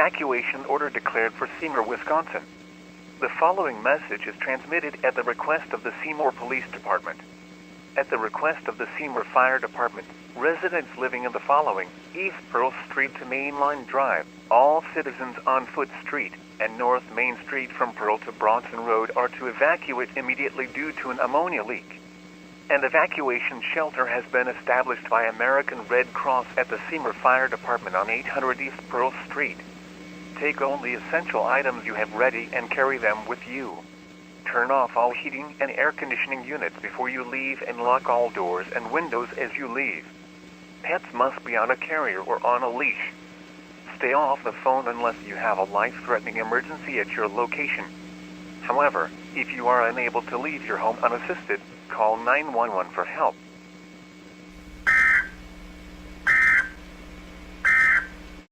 Evacuation order declared for Seymour, Wisconsin. The following message is transmitted at the request of the Seymour Police Department. At the request of the Seymour Fire Department, residents living in the following: East Pearl Street to Mainline Drive, all citizens on Foot Street, and North Main Street from Pearl to Bronson Road are to evacuate immediately due to an ammonia leak. An evacuation shelter has been established by American Red Cross at the Seymour Fire Department on 800 East Pearl Street. Take only essential items you have ready and carry them with you. Turn off all heating and air conditioning units before you leave and lock all doors and windows as you leave. Pets must be on a carrier or on a leash. Stay off the phone unless you have a life-threatening emergency at your location. However, if you are unable to leave your home unassisted, call 911 for help.